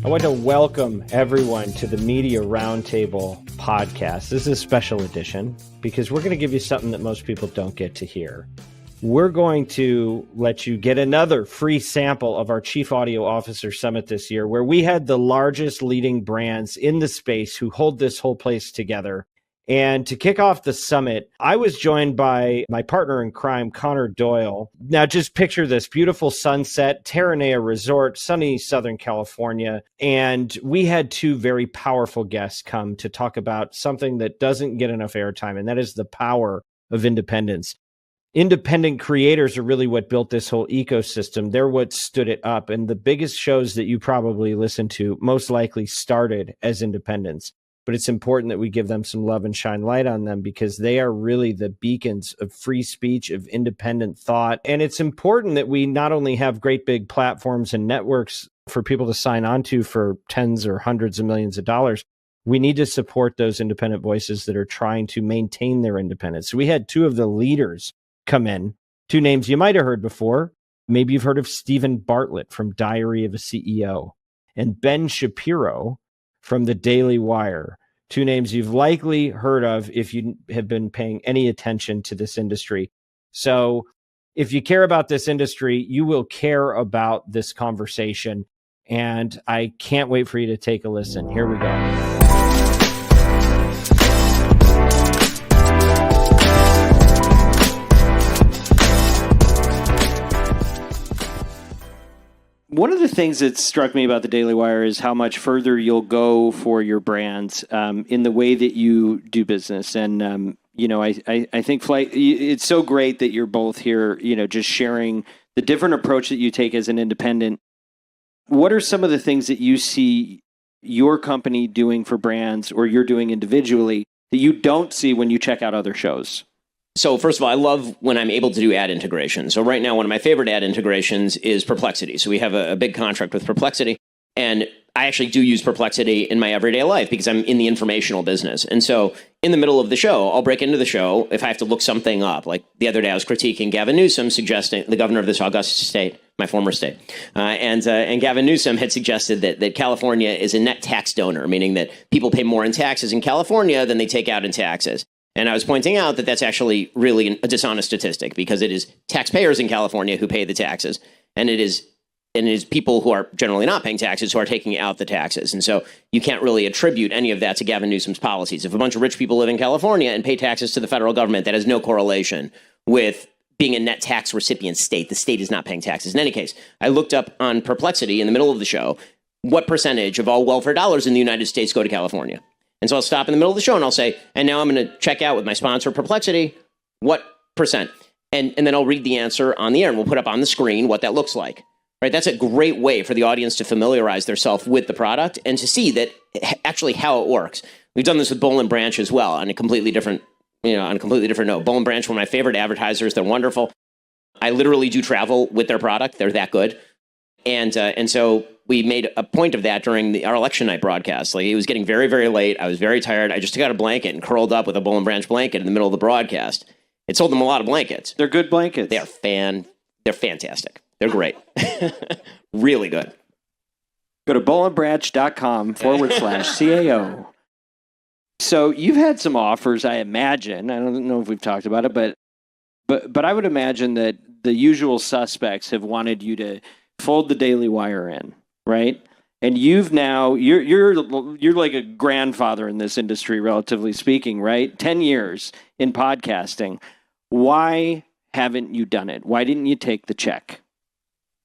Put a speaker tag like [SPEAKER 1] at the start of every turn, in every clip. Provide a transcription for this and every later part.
[SPEAKER 1] I want to welcome everyone to the Media Roundtable podcast. This is a special edition because we're going to give you something that most people don't get to hear. We're going to let you get another free sample of our Chief Audio Officer Summit this year, where we had the largest leading brands in the space who hold this whole place together. And to kick off the summit, I was joined by my partner in crime, Connor Doyle. Now, just picture this beautiful sunset, Terranea Resort, sunny Southern California. And we had two very powerful guests come to talk about something that doesn't get enough airtime, and that is the power of independence. Independent creators are really what built this whole ecosystem. They're what stood it up. And the biggest shows that you probably listen to most likely started as independents. But it's important that we give them some love and shine light on them because they are really the beacons of free speech, of independent thought. And it's important that we not only have great big platforms and networks for people to sign on to for tens or hundreds of millions of dollars. We need to support those independent voices that are trying to maintain their independence. So we had two of the leaders come in, two names you might have heard before. Maybe you've heard of Stephen Bartlett from Diary of a CEO and Ben Shapiro from the Daily Wire, two names you've likely heard of if you have been paying any attention to this industry. So if you care about this industry, you will care about this conversation. And I can't wait for you to take a listen. Here we go. One of the things that struck me about the Daily Wire is how much further you'll go for your brands in the way that you do business. And, I think it's so great that you're both here, just sharing the different approach that you take as an independent. What are some of the things that you see your company doing for brands or you're doing individually that you don't see when you check out other shows?
[SPEAKER 2] So first of all, I love when I'm able to do ad integration. So right now, one of my favorite ad integrations is Perplexity. So we have a big contract with Perplexity, and I actually do use Perplexity in my everyday life because I'm in the informational business. And so in the middle of the show, I'll break into the show if I have to look something up. Like the other day, I was critiquing Gavin Newsom, suggesting the governor of this august state, my former state, and Gavin Newsom had suggested that California is a net tax donor, meaning that people pay more in taxes in California than they take out in taxes. And I was pointing out that that's actually really a dishonest statistic because it is taxpayers in California who pay the taxes, and it is people who are generally not paying taxes who are taking out the taxes. And so you can't really attribute any of that to Gavin Newsom's policies. If a bunch of rich people live in California and pay taxes to the federal government, that has no correlation with being a net tax recipient state. The state is not paying taxes. In any case, I looked up on Perplexity in the middle of the show what percentage of all welfare dollars in the United States go to California. And so I'll stop in the middle of the show and I'll say, and now I'm going to check out with my sponsor, Perplexity, what percent? And then I'll read the answer on the air and we'll put up on the screen what that looks like. Right? That's a great way for the audience to familiarize themselves with the product and to see that actually how it works. We've done this with Boll and Branch as well on a completely different note. Boll and Branch, one of my favorite advertisers. They're wonderful. I literally do travel with their product. They're that good. And so we made a point of that during our election night broadcast. Like, it was getting very, very late. I was very tired. I just took out a blanket and curled up with a Boll and Branch blanket in the middle of the broadcast. It sold them a lot of blankets.
[SPEAKER 1] They're good blankets.
[SPEAKER 2] They're fantastic. They're great. Really good.
[SPEAKER 1] Go to bollandbranch.com/CAO. So you've had some offers, I imagine. I don't know if we've talked about it, but I would imagine that the usual suspects have wanted you to fold the Daily Wire in, right? And you're like a grandfather in this industry, relatively speaking, right? 10 years in podcasting. Why haven't you done it? Why didn't you take the check?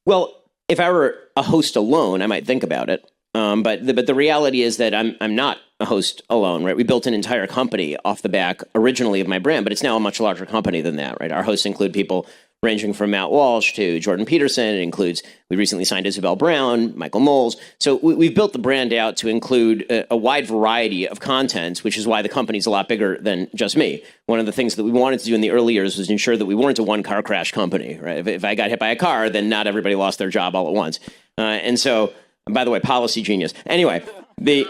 [SPEAKER 2] Well, if I were a host alone, I might think about it. But the reality is that I'm not a host alone, right? We built an entire company off the back originally of my brand, but it's now a much larger company than that, right? Our hosts include people ranging from Matt Walsh to Jordan Peterson. It includes, we recently signed Isabel Brown, Michael Knowles. So we've built the brand out to include a wide variety of content, which is why the company's a lot bigger than just me. One of the things that we wanted to do in the early years was ensure that we weren't a one-car crash company, right? If I got hit by a car, then not everybody lost their job all at once. And so, by the way, policy genius. Anyway, the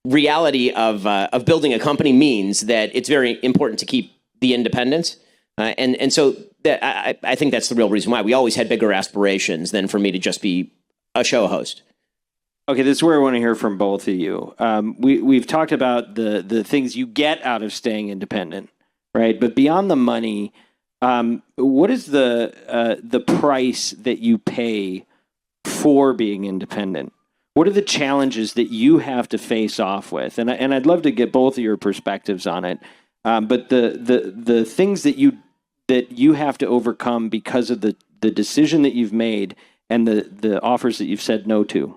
[SPEAKER 2] reality of building a company means that it's very important to keep the independence. And so I think that's the real reason why. We always had bigger aspirations than for me to just be a show host.
[SPEAKER 1] Okay, this is where I want to hear from both of you. We've talked about the things you get out of staying independent, right? But beyond the money, what is the price that you pay for being independent? What are the challenges that you have to face off with? And I'd love to get both of your perspectives on it. But the things that you have to overcome because of the decision that you've made and the offers that you've said no to.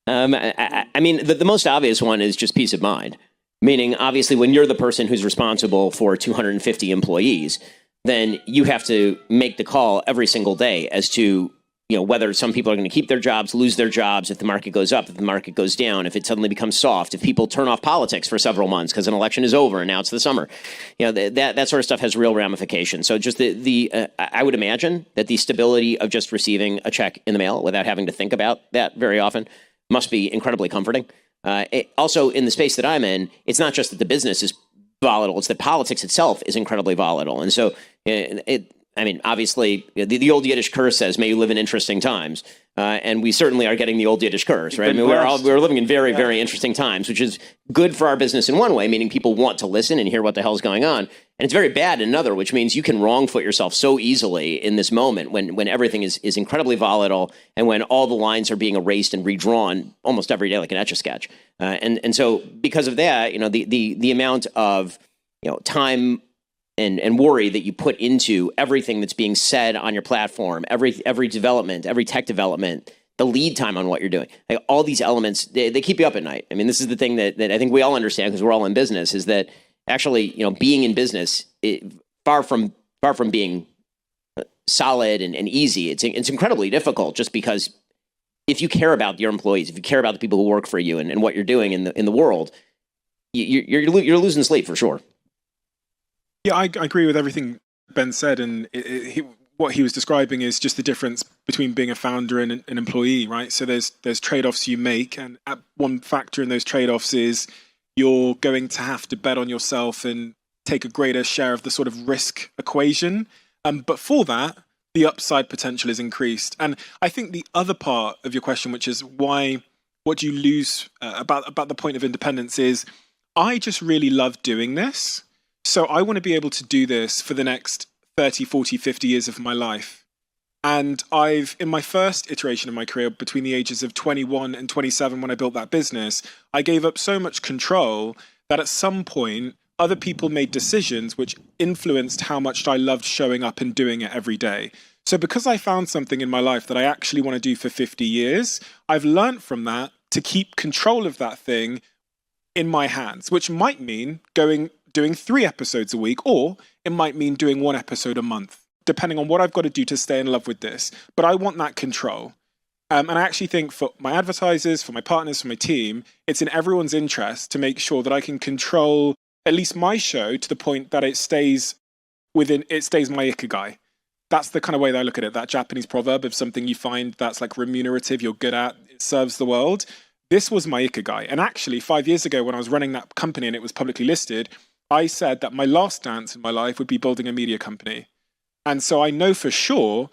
[SPEAKER 2] I mean, the most obvious one is just peace of mind. Meaning, obviously, when you're the person who's responsible for 250 employees, then you have to make the call every single day as to, whether some people are going to keep their jobs, lose their jobs, if the market goes up, if the market goes down, if it suddenly becomes soft, if people turn off politics for several months because an election is over and now it's the summer. That sort of stuff has real ramifications. So just I would imagine that the stability of just receiving a check in the mail without having to think about that very often must be incredibly comforting. Also, in the space that I'm in, it's not just that the business is volatile, it's that politics itself is incredibly volatile. And so, obviously, the old Yiddish curse says, may you live in interesting times. And we certainly are getting the old Yiddish curse, right? We're living in very, very interesting times, which is good for our business in one way, meaning people want to listen and hear what the hell's going on. And it's very bad in another, which means you can wrong foot yourself so easily in this moment when everything is incredibly volatile and when all the lines are being erased and redrawn almost every day like an Etch-a-Sketch. And so because of that, the amount of time and worry that you put into everything that's being said on your platform, every development, every tech development, the lead time on what you're doing, like all these elements, they keep you up at night. I mean, this is the thing that I think we all understand because we're all in business is that actually, being in business, far from being solid and easy, it's incredibly difficult just because if you care about your employees, if you care about the people who work for you and what you're doing in the world, you're losing sleep for sure.
[SPEAKER 3] Yeah, I agree with everything Ben said, and what he was describing is just the difference between being a founder and an employee, right? So there's trade-offs you make, and one factor in those trade-offs is you're going to have to bet on yourself and take a greater share of the sort of risk equation. But for that, the upside potential is increased. And I think the other part of your question, which is what do you lose about the point of independence, is I just really love doing this. So I want to be able to do this for the next 30, 40, 50 years of my life. And in my first iteration of my career, between the ages of 21 and 27, when I built that business, I gave up so much control that at some point, other people made decisions which influenced how much I loved showing up and doing it every day. So because I found something in my life that I actually want to do for 50 years, I've learned from that to keep control of that thing in my hands, which might mean doing 3 episodes a week, or it might mean doing 1 episode a month, depending on what I've got to do to stay in love with this. But I want that control. And I actually think for my advertisers, for my partners, for my team, it's in everyone's interest to make sure that I can control at least my show to the point that it stays my ikigai. That's the kind of way that I look at it. That Japanese proverb of something you find that's like remunerative, you're good at, it serves the world. This was my ikigai. And actually 5 years ago when I was running that company and it was publicly listed, I said that my last dance in my life would be building a media company. And so I know for sure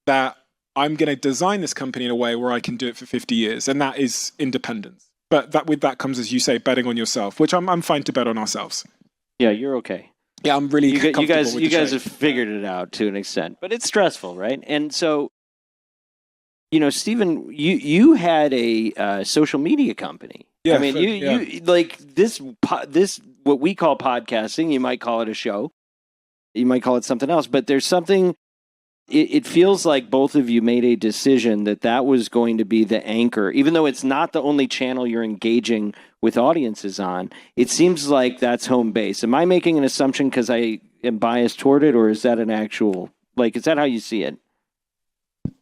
[SPEAKER 3] that I'm going to design this company in a way where I can do it for 50 years. And that is independence. But with that comes, as you say, betting on yourself, which I'm fine to bet on ourselves.
[SPEAKER 1] Yeah, you're okay.
[SPEAKER 3] Yeah, I'm really comfortable with
[SPEAKER 1] you guys have figured it out to an extent, but it's stressful, right? And so, Stephen, you had a social media company.
[SPEAKER 3] Yeah,
[SPEAKER 1] I mean, you like this what we call podcasting. You might call it a show. You might call it something else, but there's something. It feels like both of you made a decision that was going to be the anchor, even though it's not the only channel you're engaging with audiences on. It seems like that's home base. Am I making an assumption because I am biased toward it, or is that an actual, is that how you see it?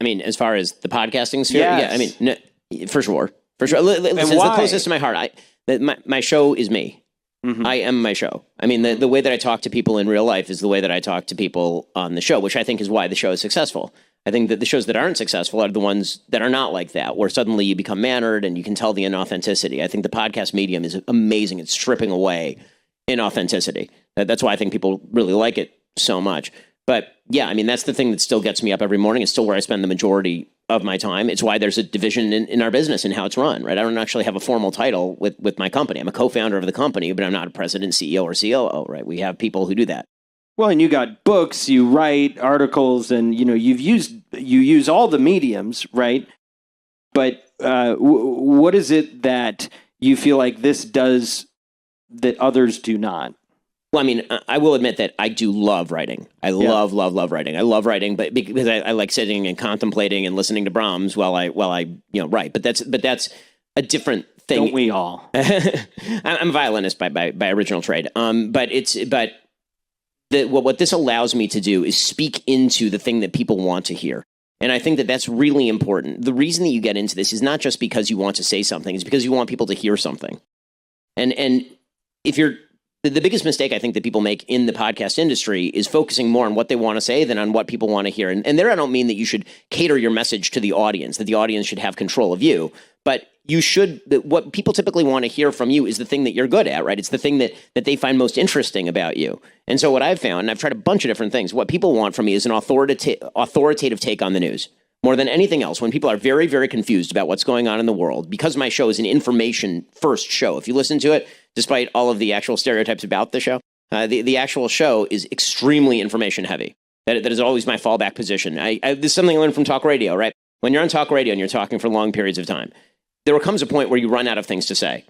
[SPEAKER 2] I mean, as far as the podcasting sphere,
[SPEAKER 1] yes.
[SPEAKER 2] Yeah, I mean, no, for sure. Listen, it's the closest to my heart. My show is me. Mm-hmm. I am my show. I mean, the way that I talk to people in real life is the way that I talk to people on the show, which I think is why the show is successful. I think that the shows that aren't successful are the ones that are not like that, where suddenly you become mannered and you can tell the inauthenticity. I think the podcast medium is amazing. It's stripping away inauthenticity. That's why I think people really like it so much. But yeah, I mean, that's the thing that still gets me up every morning. It's still where I spend the majority of my time. It's why there's a division in our business and how it's run, right? I don't actually have a formal title with my company. I'm a co-founder of the company, but I'm not a president, CEO, or COO, right? We have people who do that.
[SPEAKER 1] Well, and you got books, you write articles, and you use all the mediums, right? But what is it that you feel like this does that others do not?
[SPEAKER 2] Well, I mean, I will admit that I do love writing. I love writing. I love writing, but because I like sitting and contemplating and listening to Brahms while I write. But that's a different thing.
[SPEAKER 1] Don't we all?
[SPEAKER 2] I'm a violinist by original trade. But what this allows me to do is speak into the thing that people want to hear. And I think that that's really important. The reason that you get into this is not just because you want to say something, it's because you want people to hear something. And if you're the biggest mistake I think that people make in the podcast industry is focusing more on what they want to say than on what people want to hear. And there I don't mean that you should cater your message to the audience, that the audience should have control of you, but you should, what people typically want to hear from you is the thing that you're good at, right? It's the thing that they find most interesting about you. And so what I've found, and I've tried a bunch of different things, what people want from me is an authoritative take on the news. More than anything else, when people are very, very confused about what's going on in the world, because my show is an information-first show. If you listen to it, despite all of the actual stereotypes about the show, the actual show is extremely information-heavy. That is always my fallback position. This is something I learned from talk radio, right? When you're on talk radio and you're talking for long periods of time, there comes a point where you run out of things to say.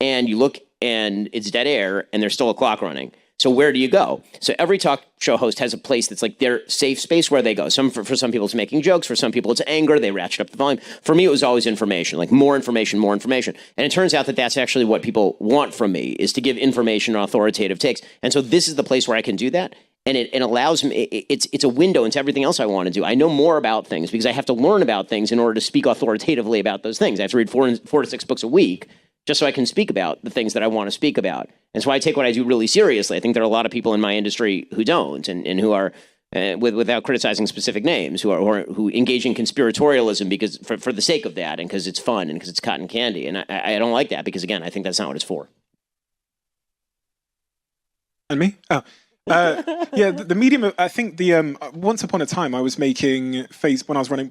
[SPEAKER 2] And you look, and it's dead air, and there's still a clock running. So where do you go? So every talk show host has a place that's like their safe space where they go. For some people, it's making jokes. For some people, it's anger. They ratchet up the volume. For me, it was always information, like more information, more information. And it turns out that that's actually what people want from me, is to give information and authoritative takes. And so this is the place where I can do that. And it allows me, it's a window into everything else I want to do. I know more about things because I have to learn about things in order to speak authoritatively about those things. I have to read 4 to 6 books a week just so I can speak about the things that I want to speak about. And so I take what I do really seriously. I think there are a lot of people in my industry who don't, and who are, without criticizing specific names, who engage in conspiratorialism because for the sake of that, and because it's fun, and because it's cotton candy. And I don't like that because, again, I think that's not what it's for.
[SPEAKER 3] And me? Oh. Yeah, the medium. I think the once upon a time I was making when I was running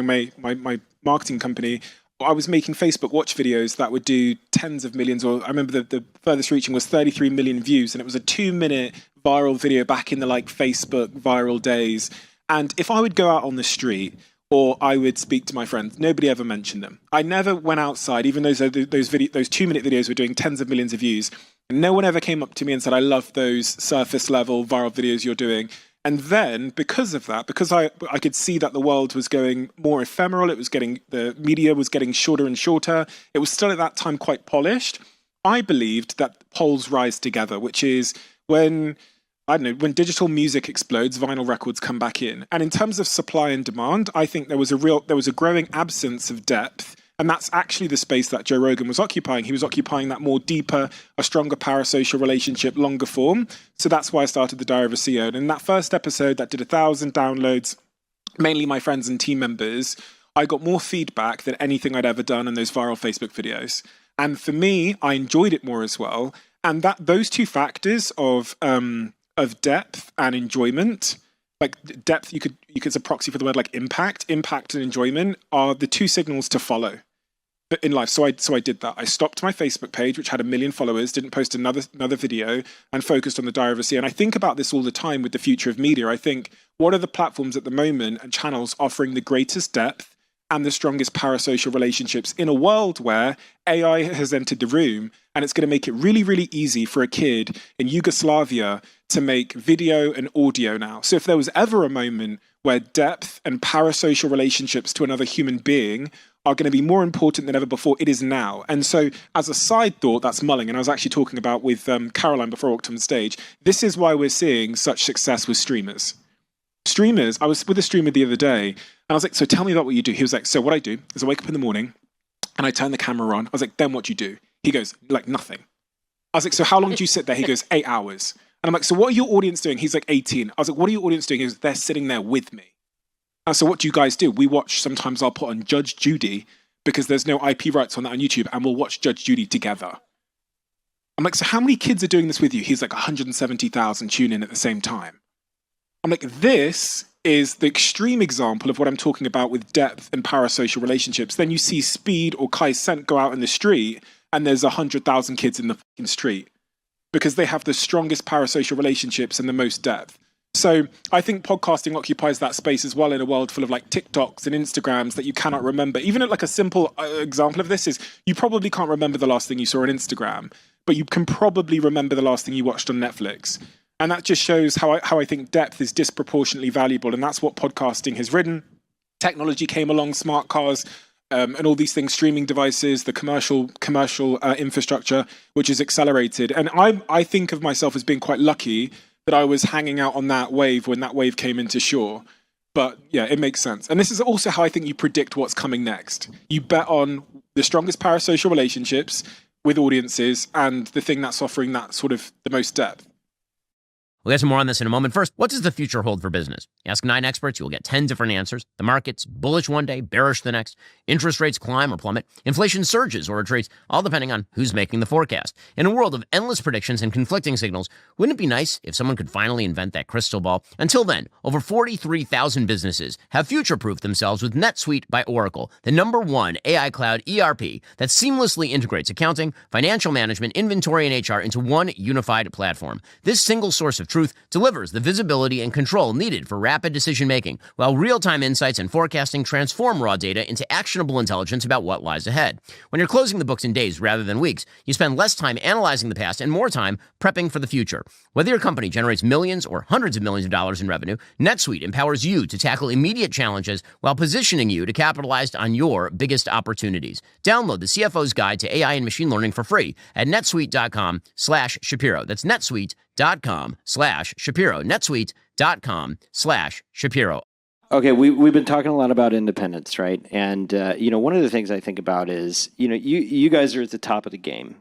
[SPEAKER 3] my marketing company. I was making Facebook watch videos that would do tens of millions, or I remember the furthest reaching was 33 million views, and it was a 2-minute viral video back in the Facebook viral days. And if I would go out on the street or I would speak to my friends, nobody ever mentioned them. I never went outside, even though those 2-minute videos were doing tens of millions of views. And no one ever came up to me and said, I love those surface level viral videos you're doing. And then because of that, because I could see that the world was going more ephemeral, the media was getting shorter and shorter. It was still at that time quite polished. I believed that poles rise together, which is when digital music explodes, vinyl records come back in. And in terms of supply and demand, I think there was a growing absence of depth. And that's actually the space that Joe Rogan was occupying. He was occupying that more deeper, a stronger parasocial relationship, longer form. So that's why I started the Diary of a CEO. And in that first episode that did 1,000 downloads, mainly my friends and team members, I got more feedback than anything I'd ever done in those viral Facebook videos. And for me, I enjoyed it more as well. And those two factors of depth and enjoyment, like depth, you could as a proxy for the word like impact and enjoyment, are the two signals to follow in life. So I did that. I stopped my Facebook page, which had 1 million followers, didn't post another video, and focused on the Diary of a CEO. And I think about this all the time with the future of media. I think, what are the platforms at the moment and channels offering the greatest depth and the strongest parasocial relationships in a world where AI has entered the room, and it's going to make it really, really easy for a kid in Yugoslavia to make video and audio now. So if there was ever a moment where depth and parasocial relationships to another human being are going to be more important than ever before, it is now. And so as a side thought, that's mulling, and I was actually talking about with Caroline before I walked on the stage, this is why we're seeing such success with streamers. I was with a streamer the other day, and I was like, so tell me about what you do. He was like, so what I do is I wake up in the morning and I turn the camera on. I was like, then what do you do? He goes, like, nothing. I was like, so how long do you sit there? He goes, 8 hours. And I'm like, so what are your audience doing? He's like, 18. I was like, what are your audience doing? He goes, they're sitting there with me. And so what do you guys do? We watch, sometimes I'll put on Judge Judy because there's no IP rights on that on YouTube, and we'll watch Judge Judy together. I'm like, so how many kids are doing this with you? He's like, 170,000 tune in at the same time. I'm like, this is the extreme example of what I'm talking about with depth and parasocial relationships. Then you see Speed or Kai Sent go out in the street and there's 100,000 kids in the fucking street because they have the strongest parasocial relationships and the most depth. So I think podcasting occupies that space as well in a world full of like TikToks and Instagrams that you cannot remember. Even like a simple example of this is you probably can't remember the last thing you saw on Instagram, but you can probably remember the last thing you watched on Netflix. And that just shows how I think depth is disproportionately valuable. And that's what podcasting has ridden. Technology came along, smart cars, and all these things, streaming devices, the commercial infrastructure, which has accelerated. And I think of myself as being quite lucky that I was hanging out on that wave when that wave came into shore. But yeah, it makes sense. And this is also how I think you predict what's coming next. You bet on the strongest parasocial relationships with audiences and the thing that's offering that sort of the most depth.
[SPEAKER 4] We'll get some more on this in a moment. First, what does the future hold for business? Ask 9 experts, you will get 10 different answers. The market's bullish one day, bearish the next. Interest rates climb or plummet. Inflation surges or retreats, all depending on who's making the forecast. In a world of endless predictions and conflicting signals, wouldn't it be nice if someone could finally invent that crystal ball? Until then, over 43,000 businesses have future-proofed themselves with NetSuite by Oracle, the #1 AI cloud ERP that seamlessly integrates accounting, financial management, inventory, and HR into one unified platform. This single source of truth delivers the visibility and control needed for rapid decision-making, while real-time insights and forecasting transform raw data into actionable intelligence about what lies ahead. When you're closing the books in days rather than weeks, you spend less time analyzing the past and more time prepping for the future. Whether your company generates millions or hundreds of millions of dollars in revenue, NetSuite empowers you to tackle immediate challenges while positioning you to capitalize on your biggest opportunities. Download the CFO's Guide to AI and Machine Learning for free at netsuite.com/Shapiro. That's netsuite.com/Shapiro. netsuite.com/Shapiro.
[SPEAKER 1] Okay, we've been talking a lot about independence, right? And one of the things I think about is, you guys are at the top of the game,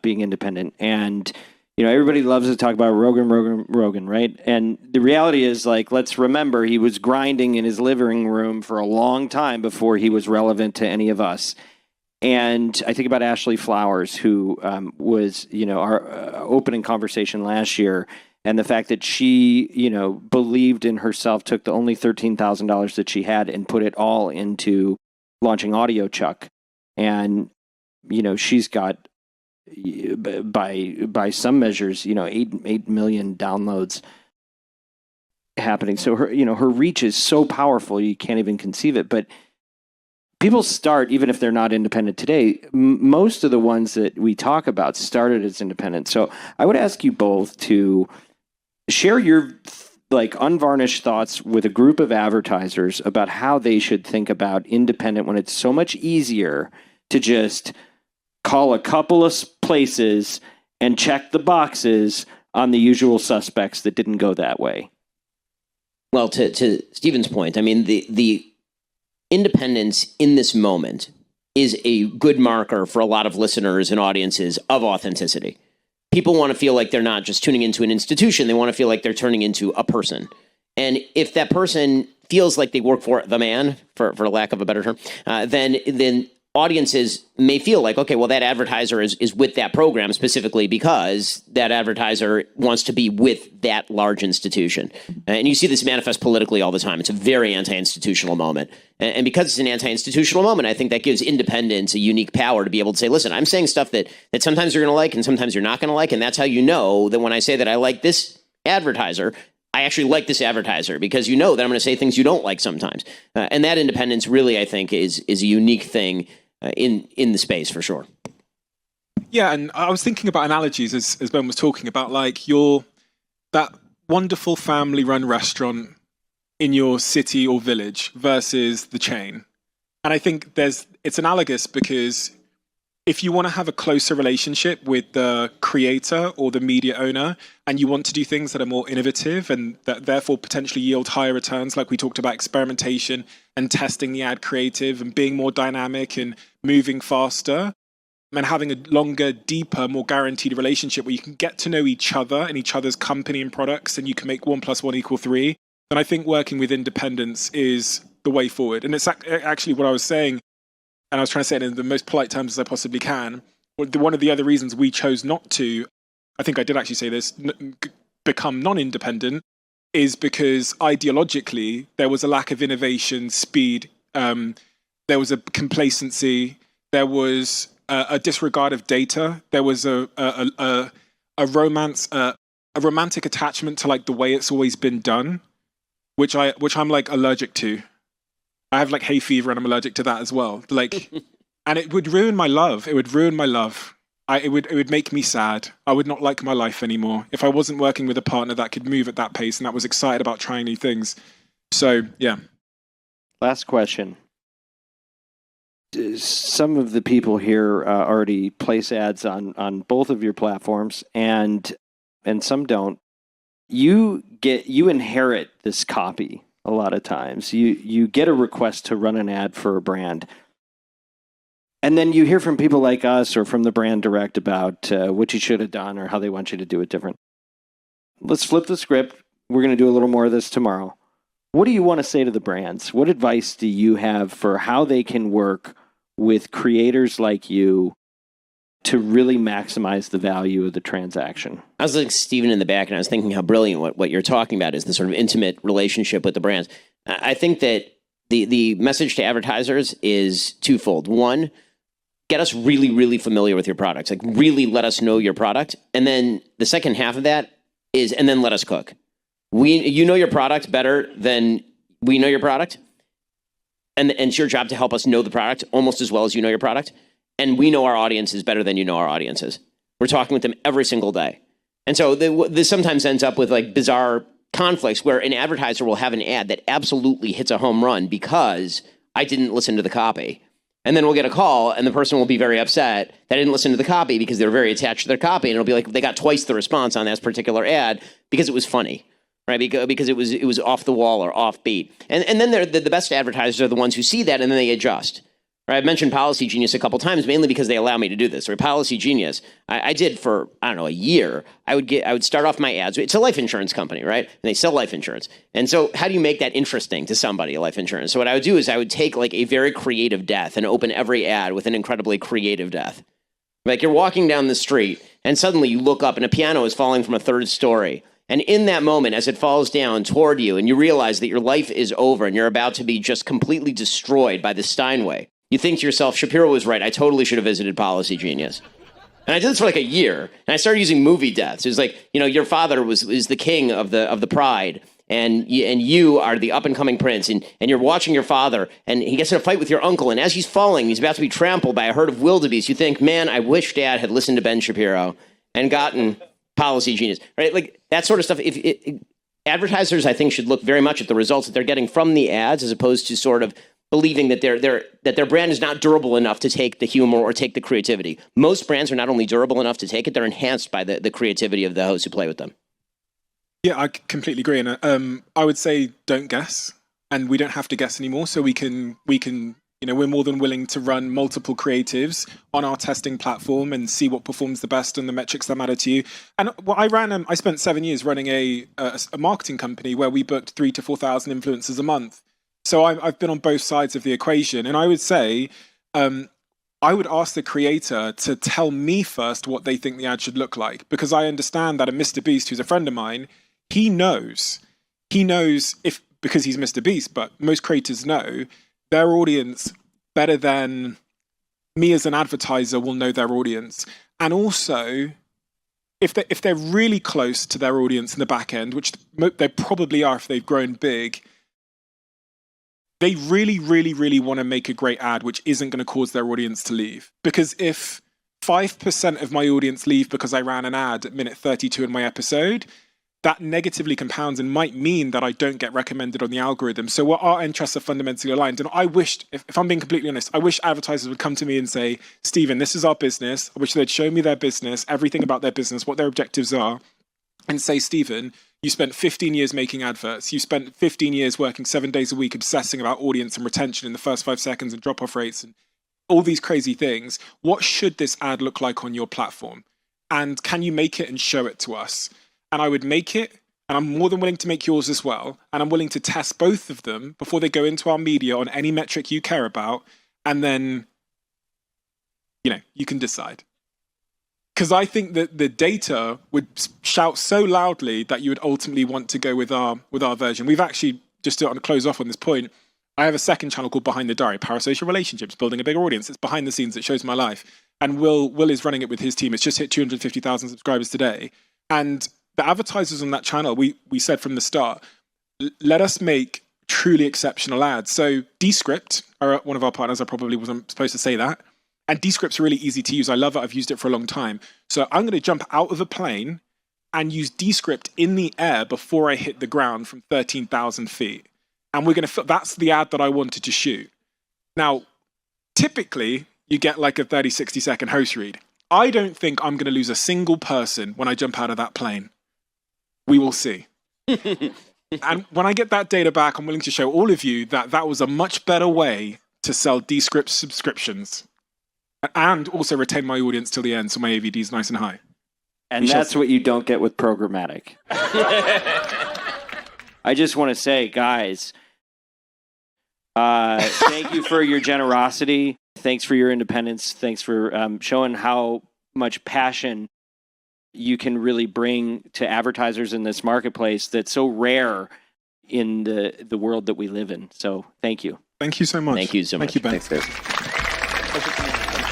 [SPEAKER 1] being independent, and everybody loves to talk about Rogan, right? And the reality is, like, let's remember he was grinding in his living room for a long time before he was relevant to any of us. And I think about Ashley Flowers, who was, our opening conversation last year. And the fact that she, believed in herself, took the only $13,000 that she had and put it all into launching Audio Chuck. And, she's got, by some measures, 8 million downloads happening. So her reach is so powerful, you can't even conceive it. But people start, even if they're not independent today, most of the ones that we talk about started as independent. So I would ask you both to share your unvarnished thoughts with a group of advertisers about how they should think about independent when it's so much easier to just call a couple of places and check the boxes on the usual suspects that didn't go that way.
[SPEAKER 2] Well, to Stephen's point, I mean, the independence in this moment is a good marker for a lot of listeners and audiences of authenticity. People want to feel like they're not just tuning into an institution. They want to feel like they're turning into a person. And if that person feels like they work for the man, for lack of a better term, then audiences may feel like, okay, well, that advertiser is with that program specifically because that advertiser wants to be with that large institution. And you see this manifest politically all the time. It's a very anti-institutional moment. And because it's an anti-institutional moment, I think that gives independents a unique power to be able to say, listen, I'm saying stuff that sometimes you're going to like and sometimes you're not going to like. And that's how you know that when I say that I like this advertiser, I actually like this advertiser, because you know that I'm going to say things you don't like sometimes. And that independence really, I think, is a unique thing in the space for sure.
[SPEAKER 3] Yeah, and I was thinking about analogies as Ben was talking about, like that wonderful family-run restaurant in your city or village versus the chain. And I think it's analogous because if you want to have a closer relationship with the creator or the media owner, and you want to do things that are more innovative and that therefore potentially yield higher returns, like we talked about experimentation and testing the ad creative and being more dynamic and moving faster and having a longer, deeper, more guaranteed relationship where you can get to know each other and each other's company and products, and you can make 1 + 1 = 3, then I think working with independents is the way forward. And it's actually what I was saying, and I was trying to say it in the most polite terms as I possibly can. One of the other reasons we chose not to, I think I did actually say this, become non-independent, is because ideologically there was a lack of innovation, speed, there was a complacency, there was a disregard of data, there was a romantic attachment to like the way it's always been done, which I'm like allergic to. I have like hay fever and I'm allergic to that as well. Like, and it would ruin my love. It would ruin my love. It would make me sad. I would not like my life anymore if I wasn't working with a partner that could move at that pace and that was excited about trying new things. So, yeah.
[SPEAKER 1] Last question. Some of the people here already place ads on both of your platforms, and some don't. You inherit this copy a lot of times. You get a request to run an ad for a brand. And then you hear from people like us or from the brand direct about what you should have done or how they want you to do it different. Let's flip the script. We're going to do a little more of this tomorrow. What do you want to say to the brands? What advice do you have for how they can work with creators like you to really maximize the value of the transaction?
[SPEAKER 2] I was like Steven in the back, and I was thinking how brilliant what you're talking about is the sort of intimate relationship with the brands. I think that the message to advertisers is twofold. One, get us really, really familiar with your products. Like, really let us know your product. And then the second half of that is, and then let us cook. You know your product better than we know your product. And it's your job to help us know the product almost as well as you know your product. And we know our audiences better than you know our audiences. We're talking with them every single day. And so this sometimes ends up with like bizarre conflicts where an advertiser will have an ad that absolutely hits a home run because I didn't listen to the copy. And then we'll get a call and the person will be very upset that I didn't listen to the copy because they're very attached to their copy. And it'll be like they got twice the response on that particular ad because it was funny. Right, because it was off the wall or offbeat, and then the best advertisers are the ones who see that and then they adjust. Right, I've mentioned Policy Genius a couple times, mainly because they allow me to do this. Right, Policy Genius, I did for a year. I would start off my ads. It's a life insurance company, right? And they sell life insurance. And so, how do you make that interesting to somebody? Life insurance. So what I would do is I would take like a very creative death and open every ad with an incredibly creative death. Like you're walking down the street and suddenly you look up and a piano is falling from a third story. And in that moment, as it falls down toward you and you realize that your life is over and you're about to be just completely destroyed by the Steinway, you think to yourself, Shapiro was right. I totally should have visited Policy Genius. And I did this for like a year. And I started using movie deaths. It was like, your father is the king of the pride. And you are the up-and-coming prince. And you're watching your father. And he gets in a fight with your uncle. And as he's falling, he's about to be trampled by a herd of wildebeest. You think, man, I wish Dad had listened to Ben Shapiro and gotten Policy Genius, right? Like that sort of stuff. Advertisers, I think, should look very much at the results that they're getting from the ads, as opposed to sort of believing that their brand is not durable enough to take the humor or take the creativity. Most brands are not only durable enough to take it; they're enhanced by the creativity of the hosts who play with them.
[SPEAKER 3] Yeah, I completely agree, and I would say don't guess, and we don't have to guess anymore. So we can. We're more than willing to run multiple creatives on our testing platform and see what performs the best and the metrics that matter to you. And what I spent 7 years running a marketing company where we booked 3,000 to 4,000 influencers a month. So I've been on both sides of the equation. And I would say, I would ask the creator to tell me first what they think the ad should look like, because I understand that a Mr. Beast, who's a friend of mine, he knows because he's Mr. Beast, but most creators know their audience better than me as an advertiser will know their audience. And also, if they're really close to their audience in the back end, which they probably are if they've grown big, they really, really, really want to make a great ad which isn't going to cause their audience to leave. Because if 5% of my audience leave because I ran an ad at minute 32 in my episode, that negatively compounds and might mean that I don't get recommended on the algorithm. So our interests are fundamentally aligned. And I wished, if I'm being completely honest, I wish advertisers would come to me and say, Stephen, this is our business. I wish they'd show me their business, everything about their business, what their objectives are, and say, Stephen, you spent 15 years making adverts. You spent 15 years working 7 days a week obsessing about audience and retention in the first 5 seconds and drop-off rates and all these crazy things. What should this ad look like on your platform? And can you make it and show it to us? And I would make it, and I'm more than willing to make yours as well. And I'm willing to test both of them before they go into our media on any metric you care about. And then, you can decide. because I think that the data would shout so loudly that you would ultimately want to go with our version. We've actually, just to close off on this point, I have a second channel called Behind the Diary, Parasocial Relationships, building a bigger audience. It's behind the scenes. It shows my life. And Will is running it with his team. It's just hit 250,000 subscribers today. And the advertisers on that channel, we said from the start, let us make truly exceptional ads. So Descript are one of our partners. I probably wasn't supposed to say that. And Descript's really easy to use. I love it. I've used it for a long time. So I'm going to jump out of a plane and use Descript in the air before I hit the ground from 13,000 feet. And we're going to, that's the ad that I wanted to shoot. Now, typically, you get like a 30, 60 second host read. I don't think I'm going to lose a single person when I jump out of that plane. We will see. And when I get that data back, I'm willing to show all of you that that was a much better way to sell Descript subscriptions and also retain my audience till the end so my AVD is nice and high.
[SPEAKER 5] And that's what you don't get with programmatic. I just want to say, guys, thank you for your generosity. Thanks for your independence. Thanks for showing how much passion you can really bring to advertisers in this marketplace that's so rare in the world that we live in. So thank you.
[SPEAKER 3] Thank you so much.
[SPEAKER 2] Thank you so much.
[SPEAKER 3] Thank you, Ben.
[SPEAKER 5] Thanks, guys.